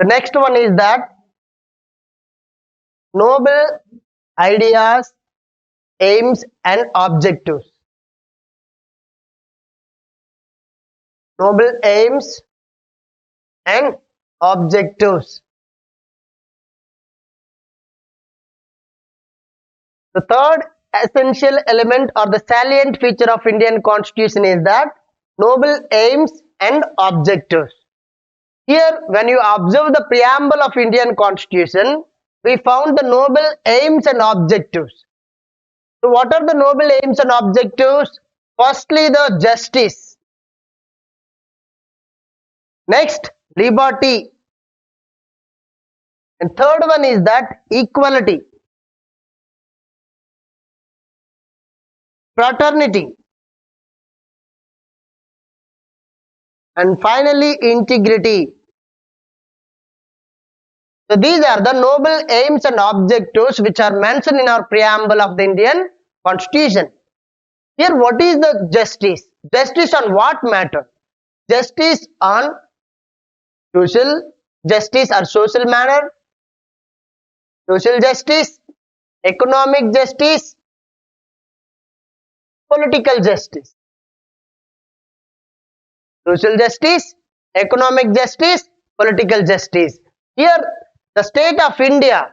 The next one is that noble ideas, aims and objectives. Noble aims and objectives. The third essential element or the salient feature of Indian Constitution is that noble aims and objectives. Here, when you observe the preamble of Indian Constitution, we found the noble aims and objectives. So, what are the noble aims and objectives? Firstly, the justice. Next, liberty. And third one is that equality, fraternity, and finally integrity. So these are the noble aims and objectives which are mentioned in our preamble of the Indian Constitution. Here, what is the justice? Justice on what matter? Justice on social justice or social manner, social justice, economic justice, political justice. Social justice, economic justice, political justice. Here, the state of India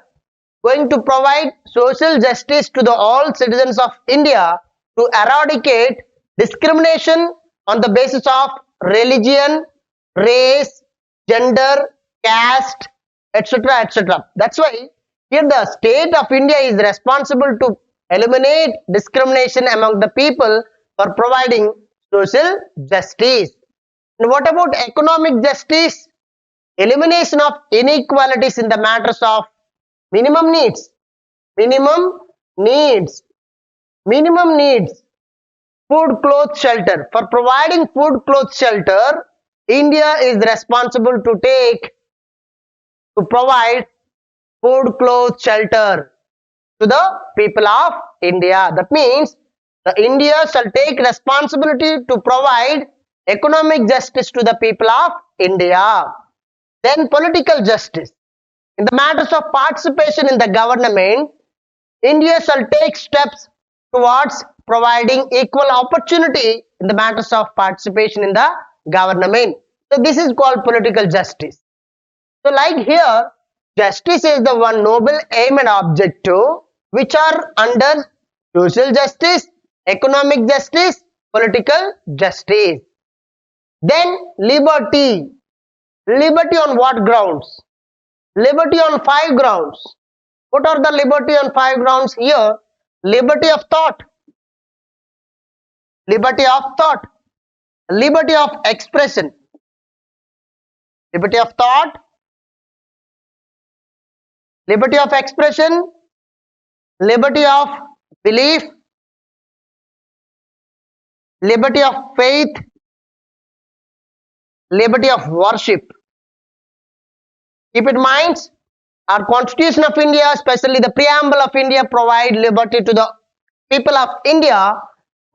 going to provide social justice to the all citizens of India to eradicate discrimination on the basis of religion, race, gender, caste, etc. etc. That's why here the state of India is responsible to eliminate discrimination among the people for providing social justice. And what about economic justice? Elimination of inequalities in the matters of minimum needs. Minimum needs. Minimum needs. Food, clothes, shelter. For providing food, clothes, shelter, India is responsible to provide food, clothes, shelter to the people of India. That means the India shall take responsibility to provide economic justice to the people of India. Then political justice. In the matters of participation in the government, India shall take steps towards providing equal opportunity in the matters of participation in the government. So this is called political justice. So like here, justice is the one noble aim and objective which are under social justice, economic justice, political justice. Then liberty. Liberty on what grounds? Liberty on 5 grounds. What are the liberty on 5 grounds here? Liberty of thought. Liberty of thought. Liberty of expression. Liberty of thought. Liberty of expression. Liberty of belief. Liberty of faith. Liberty of worship. Keep in mind, our Constitution of India, especially the preamble of India, provide liberty to the people of India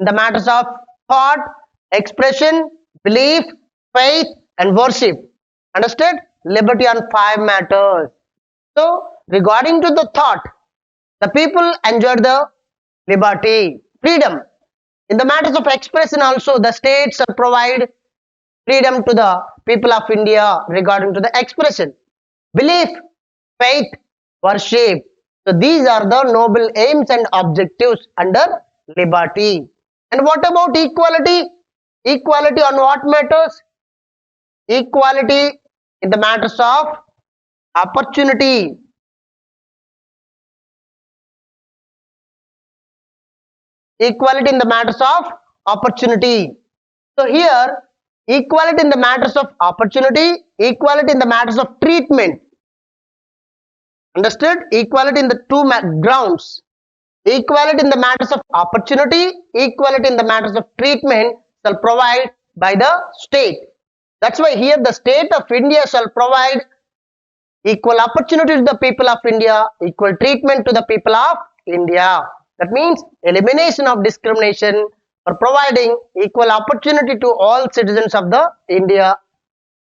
in the matters of thought, expression, belief, faith and worship. Understood? Liberty on 5 matters. So, regarding to the thought, the people enjoy the liberty, freedom. In the matters of expression also, the states provide freedom to the people of India regarding to the expression. Belief, faith, worship. So these are the noble aims and objectives under liberty. And what about equality? Equality on what matters? Equality in the matters of opportunity. Equality in the matters of opportunity. So here, equality in the matters of opportunity, equality in the matters of treatment. Understood? Equality in the 2 grounds. Equality in the matters of opportunity, equality in the matters of treatment shall provide by the state. That's why here the state of India shall provide equal opportunity to the people of India, equal treatment to the people of India. That means elimination of discrimination for providing equal opportunity to all citizens of the India.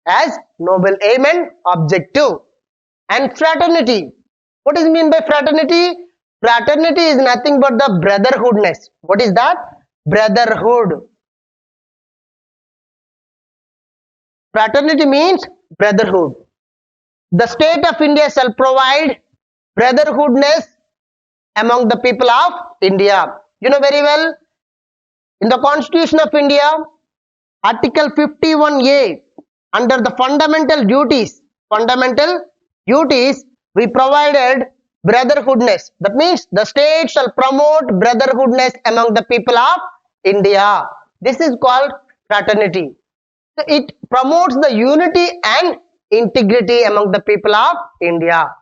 as noble aim and objective. And fraternity. What is mean by fraternity? Fraternity is nothing but the brotherhoodness. What is that? Brotherhood. Fraternity means brotherhood. The state of India shall provide brotherhoodness among the people of India. You know very well, in the Constitution of India, Article 51A, under the fundamental duties, we provided brotherhoodness. That means the state shall promote brotherhoodness among the people of India. This is called fraternity. So it promotes the unity and integrity among the people of India.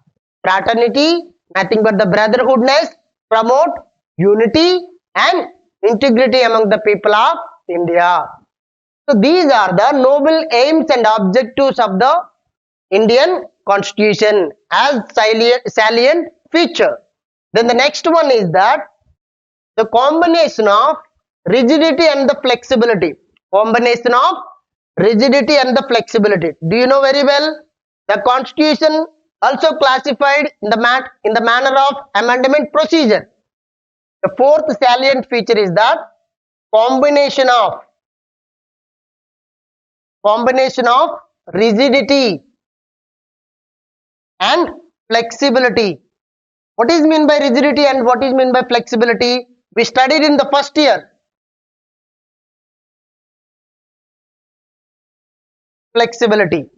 Fraternity, nothing but the brotherhoodness, promote unity and integrity among the people of India. So these are the noble aims and objectives of the Indian Constitution as salient feature. Then the next one is that the combination of rigidity and the flexibility. Combination of rigidity and the flexibility. Do you know very well? The Constitution also classified in the manner of amendment procedure. The fourth salient feature is that combination of rigidity and flexibility. What is mean by rigidity and what is mean by flexibility? We studied in the first year. Flexibility.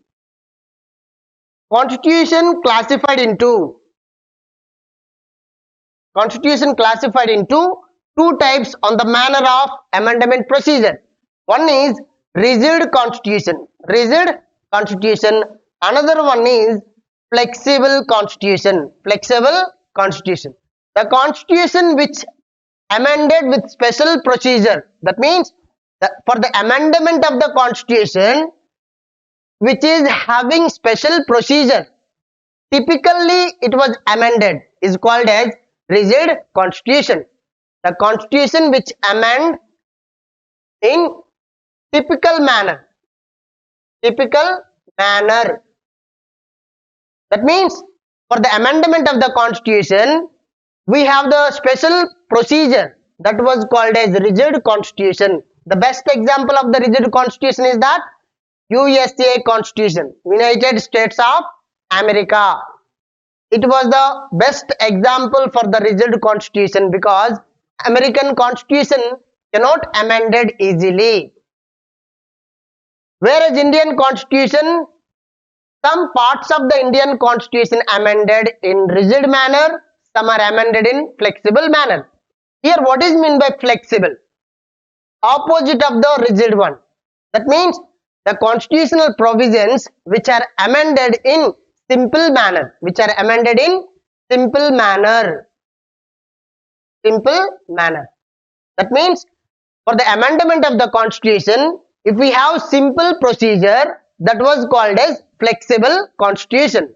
Constitution classified into two types on the manner of amendment procedure. One is rigid constitution. Another one is flexible constitution. The constitution which amended with special procedure. That means that for the amendment of the constitution which is having special procedure, typically it was amended, is called as rigid constitution. The constitution which amend in typical manner. That means for the amendment of the constitution, we have the special procedure that was called as rigid constitution. The best example of the rigid constitution is that USA Constitution, United States of America. It was the best example for the rigid constitution because American Constitution cannot amended easily. Whereas Indian Constitution, some parts of the Indian Constitution amended in rigid manner, some are amended in flexible manner. Here what is meant by flexible? Opposite of the rigid one. That means the constitutional provisions which are amended in simple manner. That means for the amendment of the constitution, if we have simple procedure, that was called as flexible constitution.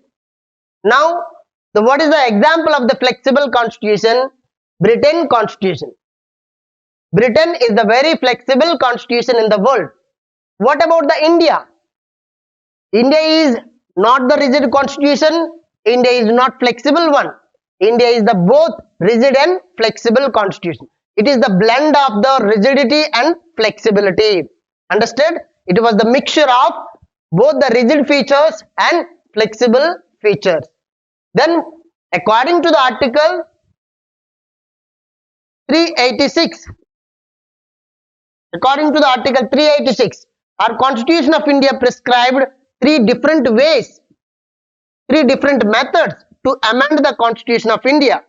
Now, what is the example of the flexible constitution? Britain Constitution. Britain is the very flexible constitution in the world. What about the India? India is not the rigid constitution. India is not flexible one. India is the both rigid and flexible constitution. It is the blend of the rigidity and flexibility. Understood? It was the mixture of both the rigid features and flexible features. Then, according to the article 386, our Constitution of India prescribed three different methods to amend the Constitution of India.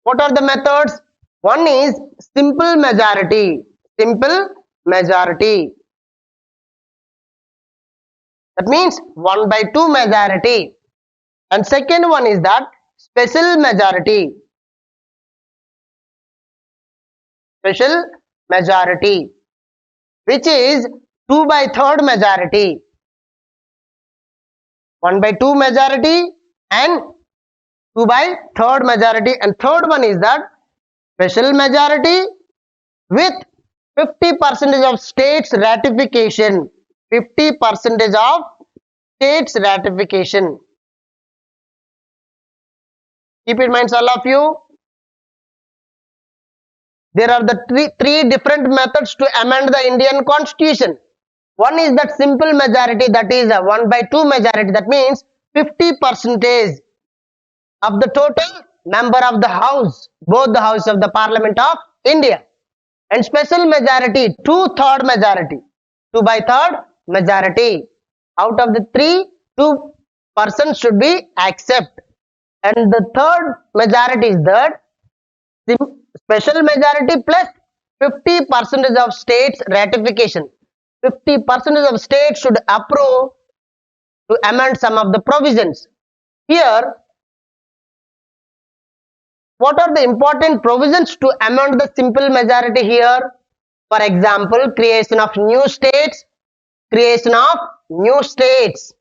What are the methods? One is simple majority. That means 1/2 majority. And second one is that special majority. Which is 2/3 majority. 1/2 majority and 2/3 majority. And third one is that special majority with 50% of states ratification. 50% of states ratification. Keep in mind, all of you. There are the three different methods to amend the Indian Constitution. One is that simple majority, that is a 1/2 majority. That means 50% of the total member of the house, both the house of the Parliament of India. And special majority, 2/3 majority, 2/3 majority. Out of the three, 2% should be accept. And the third majority is that special majority plus 50% of states ratification. 50% of states should approve to amend some of the provisions. Here, what are the important provisions to amend the simple majority here? For example, creation of new states. Creation of new states.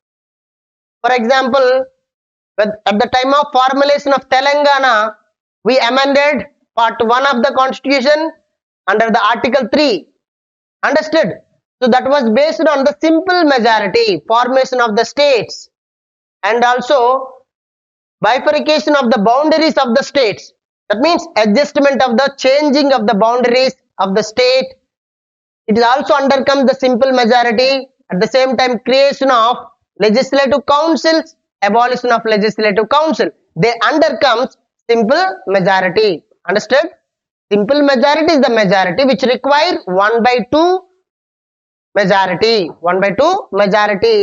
For example, at the time of formulation of Telangana, we amended part 1 of the constitution under the article 3. Understood? So that was based on the simple majority, formation of the states, and also bifurcation of the boundaries of the states. That means adjustment of the changing of the boundaries of the state. It is also undercomes the simple majority. At the same time, creation of legislative councils, abolition of legislative council. They undercomes simple majority. Understood? Simple majority is the majority which require 1/2 majority. 1/2 majority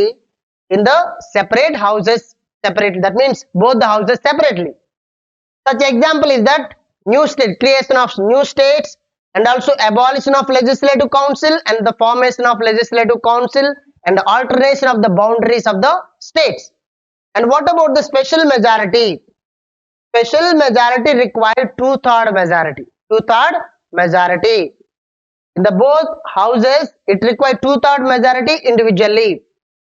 in the separate houses separately. That means both the houses separately. Such example is that new state, creation of new states, and also abolition of legislative council and the formation of legislative council and the alteration of the boundaries of the states. And what about the special majority? Special majority requires 2/3 majority. 2/3 majority. In the both houses, it requires 2/3 majority individually.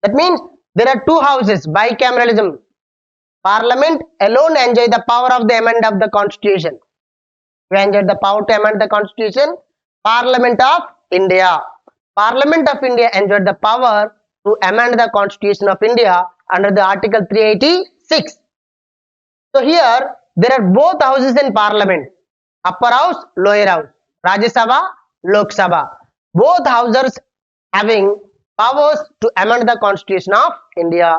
That means there are two houses, bicameralism. Parliament alone enjoy the power of the amendment of the constitution. We enjoy the power to amend the constitution. Parliament of India. Parliament of India enjoyed the power to amend the constitution of India under the article 386. So here there are both houses in parliament, upper house, lower house, Rajya Sabha, Lok Sabha. Both houses having powers to amend the constitution of India.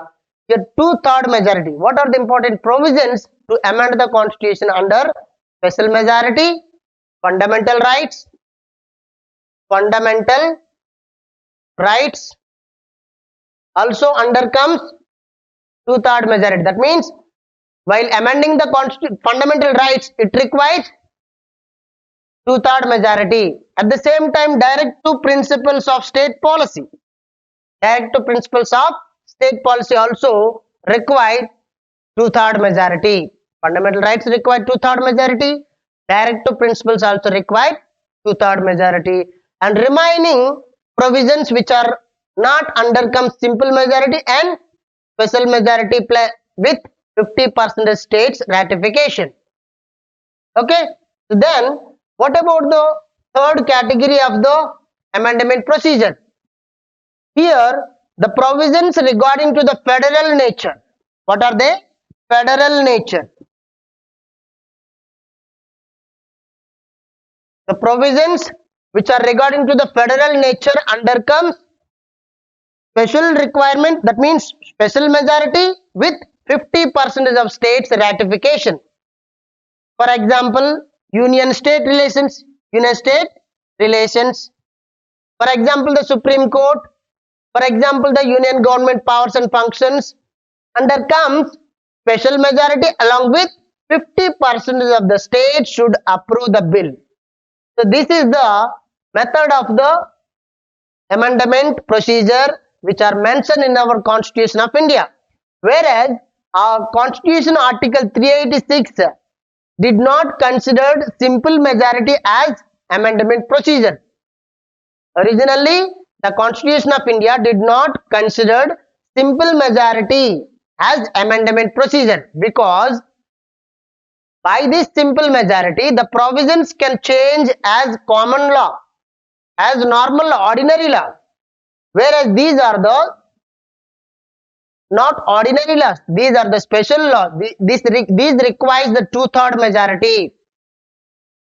Here 2/3 majority. What are the important provisions to amend the constitution under special majority? Fundamental rights. Fundamental rights also undercomes 2/3 majority. That means while amending the fundamental rights, it requires 2/3 majority. At the same time, direct to principles of state policy. Direct to principles of state policy also require 2/3 majority. Fundamental rights require 2/3 majority. Direct to principles also require 2/3 majority. And remaining provisions which are not undercome simple majority and special majority with 50% states ratification. Okay. So then, what about the third category of the amendment procedure? Here, the provisions regarding to the federal nature. What are they? Federal nature. The provisions which are regarding to the federal nature undercomes special requirement. That means special majority with 50% of states ratification. For example, union state relations. Union state relations. For example, the Supreme Court. For example, the union government powers and functions. Under comes special majority along with 50% of the states should approve the bill. So this is the method of the amendment procedure which are mentioned in our Constitution of India. Whereas our Constitution Article 386 did not consider simple majority as amendment procedure. Originally, the Constitution of India did not consider simple majority as amendment procedure because by this simple majority, the provisions can change as common law. as normal ordinary law, whereas these are the not ordinary laws, these are the special laws. These requires the two-third majority.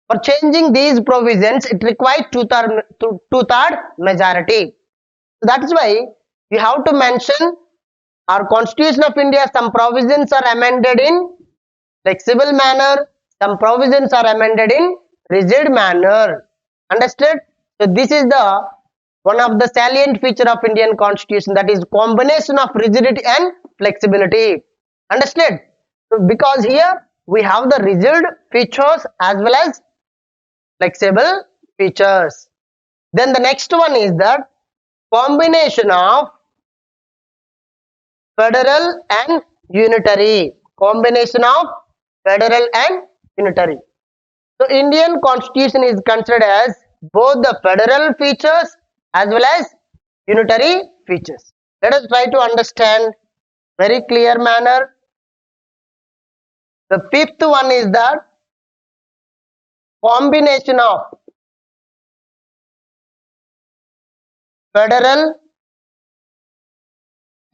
For changing these provisions, it requires two-third majority. So that is why we have to mention our Constitution of India. Some provisions are amended in flexible manner, some provisions are amended in rigid manner. Understood? So this is the one of the salient feature of Indian Constitution, that is combination of rigidity and flexibility. Understood? So because here we have the rigid features as well as flexible features. Then the next one is the combination of federal and unitary. Combination of federal and unitary. So Indian Constitution is considered as both the federal features as well as unitary features. Let us try to understand very clear manner. The fifth one is the combination of federal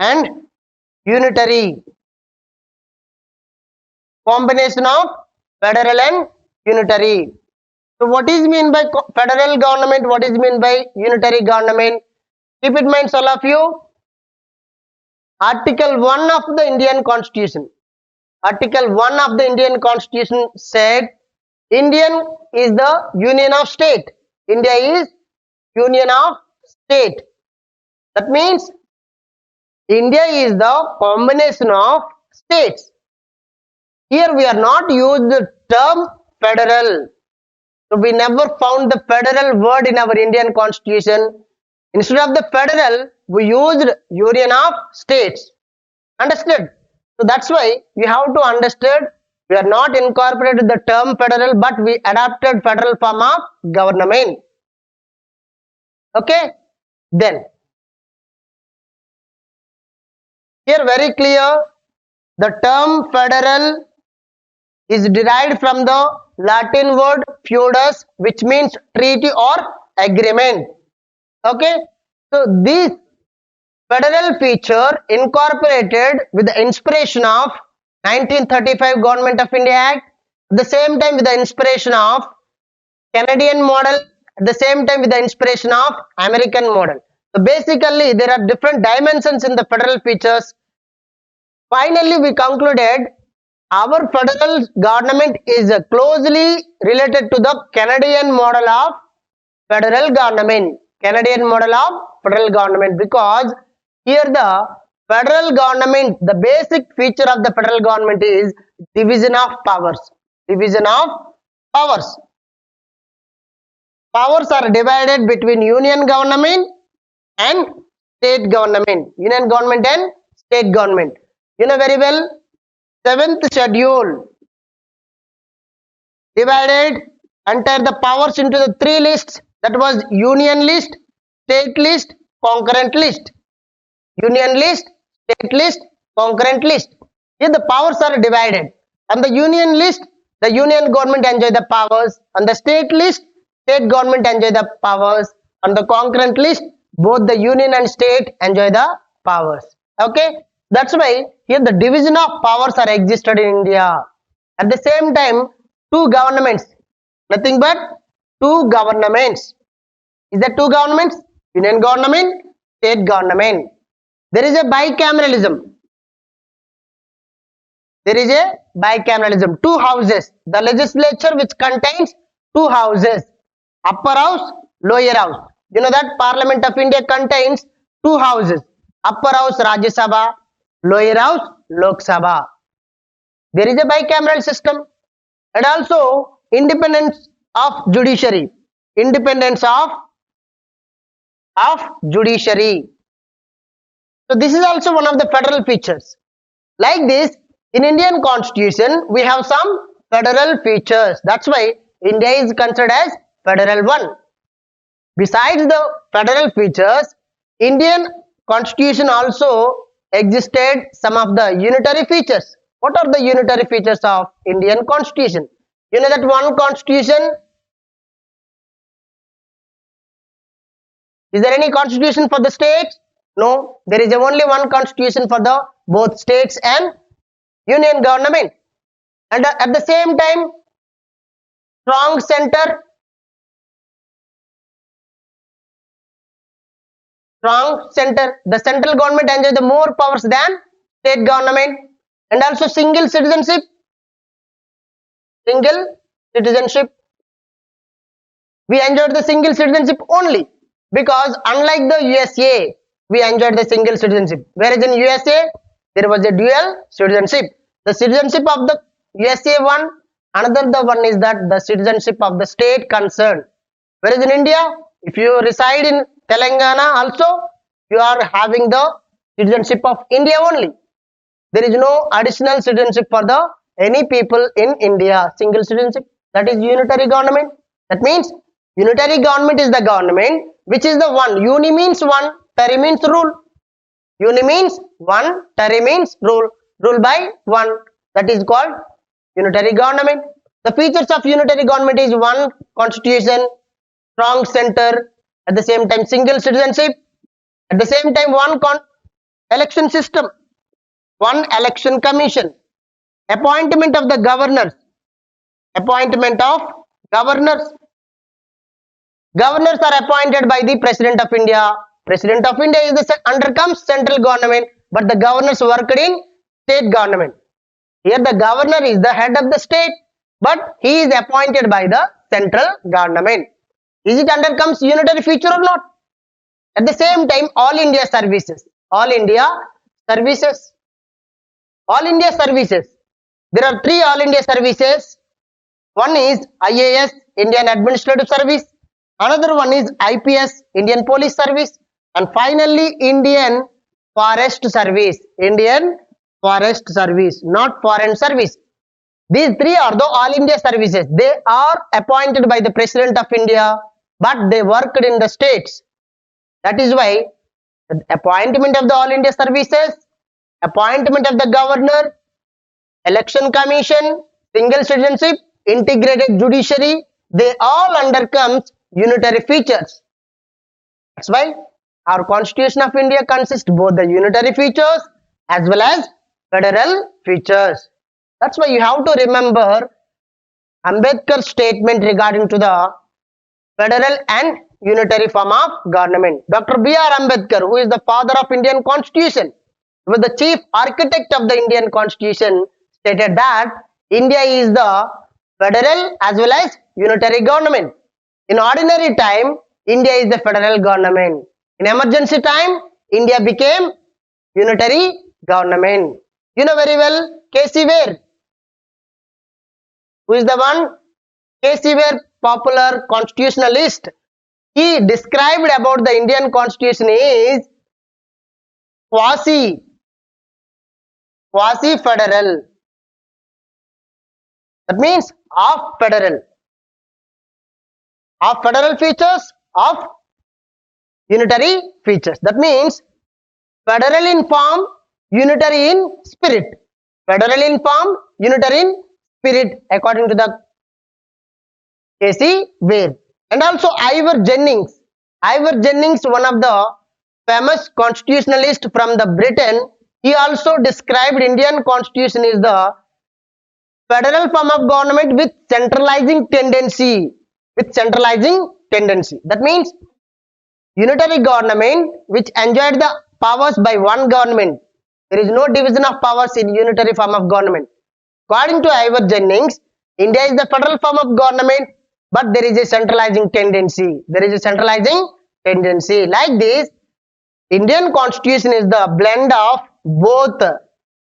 and unitary. Combination of federal and unitary. So what is mean by federal government? What is mean by unitary government? Keep in mind, all of you, Article 1 of the Indian Constitution. Article 1 of the Indian Constitution said Indian is the union of state. India is union of state. That means India is the combination of states. Here we are not used the term federal. So we never found the federal word in our Indian Constitution. Instead of the federal, we used union of states. Understood? So that's why we have to understand we are not incorporated the term federal, but we adopted federal form of government. Okay? Then here very clear, the term federal is derived from the Latin word feudus, which means treaty or agreement. Okay, so this federal feature incorporated with the inspiration of 1935 Government of India Act, at the same time with the inspiration of Canadian model, at the same time with the inspiration of American model. So basically there are different dimensions in the federal features. Finally we concluded our federal government is closely related to the Canadian model of federal government. Canadian model of federal government, because here the federal government, the basic feature of the federal government is division of powers. Division of powers. Powers are divided between union government and state government. Union government and state government. You know very well, 7th schedule divided entire the powers into the 3 lists, that was union list, state list, concurrent list. Union list, state list, concurrent list. Here the powers are divided. On the union list, the union government enjoy the powers. On the state list, state government enjoy the powers. On the concurrent list, both the union and state enjoy the powers. Okay, that's why here the division of powers are existed in India. At the same time, 2 governments, nothing but 2 governments. Is there 2 governments? Union government, state government. There is a bicameralism. There is a bicameralism. 2 houses. The legislature which contains 2 houses. Upper house, lower house. You know that Parliament of India contains 2 houses. Upper house Rajya Sabha, lower house Lok Sabha. There is a bicameral system. And also independence of judiciary. Independence of judiciary. So this is also one of the federal features. Like this, in Indian Constitution, we have some federal features. That's why India is considered as federal one. Besides the federal features, Indian Constitution also existed some of the unitary features. What are the unitary features of Indian Constitution? You know that one Constitution Is there any constitution for the states? No, there is only one constitution for the both states and union government. And at the same time, strong center, the central government enjoys the more powers than state government. And also single citizenship, we enjoyed the single citizenship only, because unlike the USA, we enjoyed the single citizenship, whereas in USA there was a dual citizenship. The citizenship of the USA one, another the one is that the citizenship of the state concerned, whereas in India, if you reside in Telangana also, you are having the citizenship of India only. There is no additional citizenship for the any people in India. Single citizenship, that is unitary government. That means unitary government is the government which is the one. Uni means one, tari means rule. Uni means one, tari means rule. Rule by one. That is called unitary government. The features of unitary government is one constitution, strong center, at the same time single citizenship, at the same time one election system, one election commission, appointment of the governors, governors are appointed by the President of India. President of India is the undercomes central government, but the governors worked in state government. Here the governor is the head of the state, but he is appointed by the central government. Is it undercomes unitary feature or not? At the same time, all India services. There are three all India services. One is IAS, Indian Administrative Service. Another one is IPS, Indian Police Service. And finally, Indian Forest Service. Not Foreign Service. These three are the all India services. They are appointed by the President of India, but they worked in the states. That is why the appointment of the all India services, appointment of the governor, election commission, single citizenship, integrated judiciary, they all undercomes unitary features. That's why our Constitution of India consists both the unitary features as well as federal features. That's why you have to remember Ambedkar's statement regarding to the federal and unitary form of government. Dr. B.R. Ambedkar, who is the father of Indian Constitution, was the chief architect of the Indian Constitution, stated that India is the federal as well as unitary government. In ordinary time, India is the federal government. In emergency time, India became unitary government. You know very well K.C. Ware. Who is the one? K.C. Ware, popular constitutionalist. He described about the Indian Constitution is quasi-federal. That means of federal features, of unitary features. That means federal in form, unitary in spirit. Federal in form, unitary in spirit, according to the K.C. Ware. And also Ivor Jennings. Ivor Jennings, one of the famous constitutionalist from the Britain, he also described Indian Constitution is the federal form of government with centralizing tendency. That means unitary government which enjoyed the powers by one government. There is no division of powers in unitary form of government. According to Ivor Jennings, India is the federal form of government, but there is a centralizing tendency. Like this, Indian Constitution is the blend of both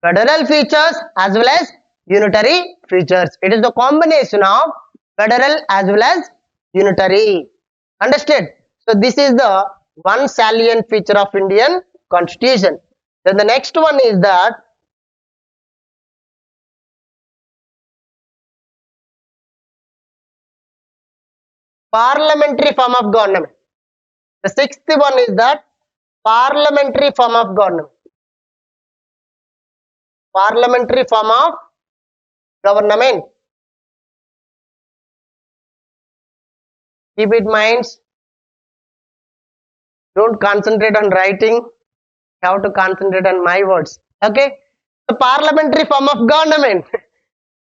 federal features as well as unitary features. It is the combination of federal as well as unitary. Understood? So this is the one salient feature of Indian Constitution. Then the next one is that parliamentary form of government. The sixth one is that parliamentary form of government. Parliamentary form of government. Keep it in mind. Don't concentrate on writing. You have to concentrate on my words. Okay. The parliamentary form of government.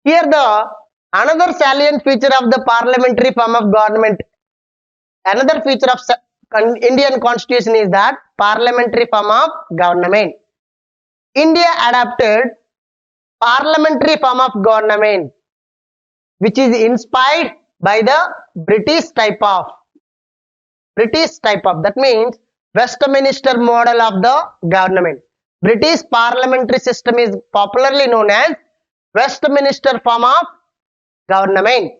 Here the another salient feature of the parliamentary form of government. Another feature of Indian constitution is that parliamentary form of government. India adopted parliamentary form of government, which is inspired by the British type of. That means Westminster model of the government. British parliamentary system is popularly known as Westminster form of government.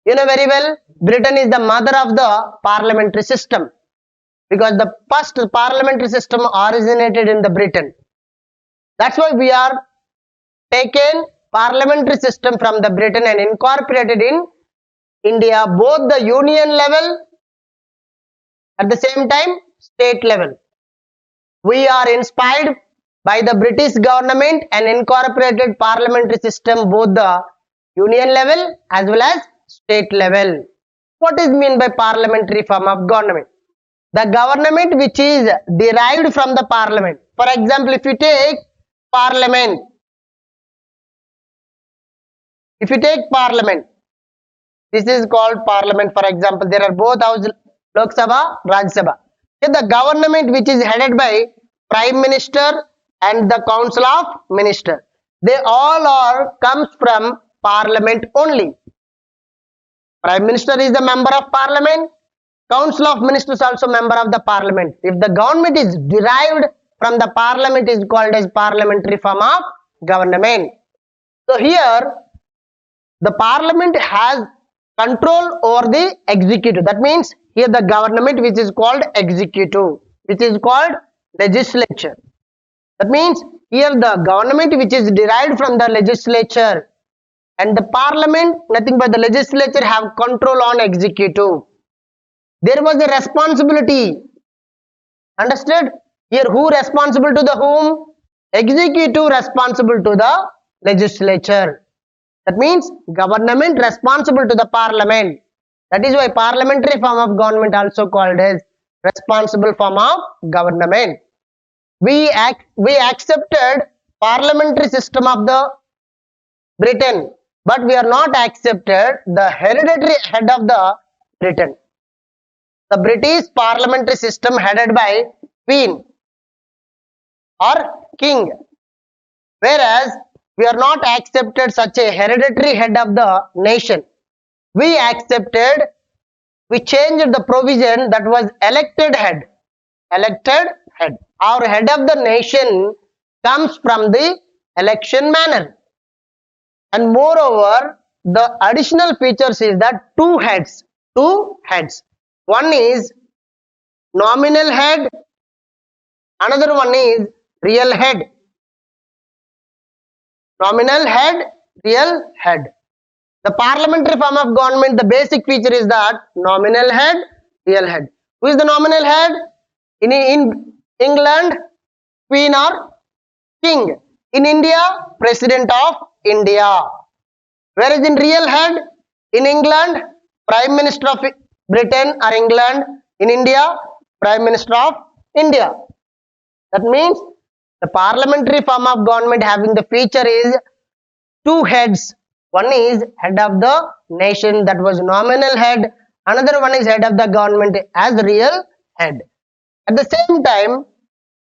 You know very well, Britain is the mother of the parliamentary system because the first parliamentary system originated in the Britain. That's why we are taken parliamentary system from the Britain and incorporated in India, both the union level at the same time state level. We are inspired by the British government and incorporated parliamentary system both the union level as well as state level. What is meant by parliamentary form of government? The government which is derived from the parliament. For example, if you take parliament, this is called parliament. For example, there are both houses, Lok Sabha, Rajya Sabha. The government which is headed by Prime Minister and the Council of Ministers, they all are comes from Parliament only. Prime Minister is the member of Parliament. Council of Ministers also member of the Parliament. If the government is derived from the Parliament, is called as parliamentary form of government. So here the Parliament has control over the executive. That means here the government which is called executive, which is called legislature. That means here the government which is derived from the legislature and the parliament, nothing but the legislature have control on executive. There was a responsibility. Understood? Here who responsible to the whom? Executive responsible to the legislature. That means government responsible to the parliament. That is why parliamentary form of government also called as responsible form of government. We accepted parliamentary system of the Britain, but we are not accepted the hereditary head of the Britain. The British parliamentary system headed by Queen or King, whereas we are not accepted such a hereditary head of the nation. We accepted, we changed the provision that was elected head. Our head of the nation comes from the election manner. And moreover, the additional features is that two heads. One is nominal head, another one is real head. Nominal head, real head. The parliamentary form of government, the basic feature is that nominal head, real head. Who is the nominal head? In England, Queen or King. In India, President of India. Whereas in real head, in England, Prime Minister of Britain or England. In India, Prime Minister of India. That means the parliamentary form of government having the feature is two heads. One is head of the nation, that was nominal head. Another one is head of the government as responsible head. At the same time,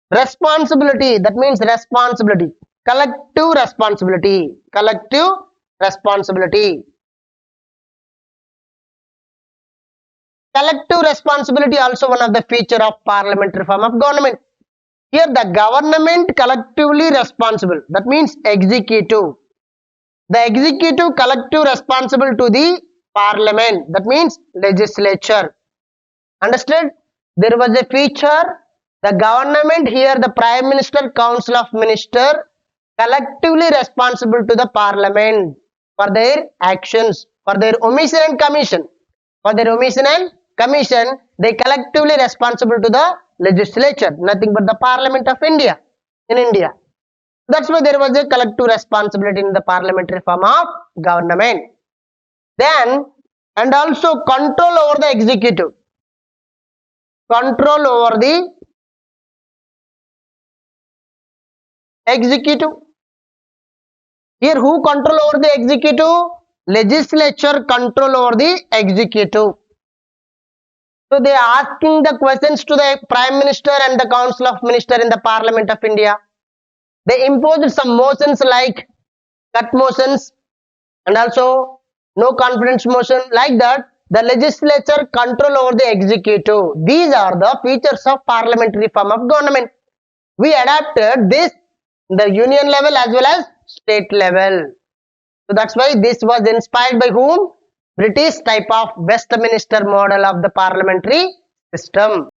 responsibility, that means responsibility, collective responsibility. Collective responsibility also one of the feature of parliamentary form of government. Here the government collectively responsible, that means executive. The executive collective responsible to the parliament, that means legislature. Understood? There was a feature, the government here, the Prime Minister, Council of Ministers, collectively responsible to the parliament for their actions, for their omission and commission. They collectively responsible to the legislature, nothing but the Parliament of India, in India. That's why there was a collective responsibility in the parliamentary form of government. Then, and also control over the executive. control over the executive. Here who control over the executive? Legislature control over the executive. So they are asking the questions to the Prime Minister and the Council of Ministers in the Parliament of India. They imposed some motions like cut motions and also no confidence motion. Like that, the legislature control over the executive. These are the features of parliamentary form of government. We adapted this the union level as well as state level. So that's why this was inspired by whom? British type of Westminster model of the parliamentary system.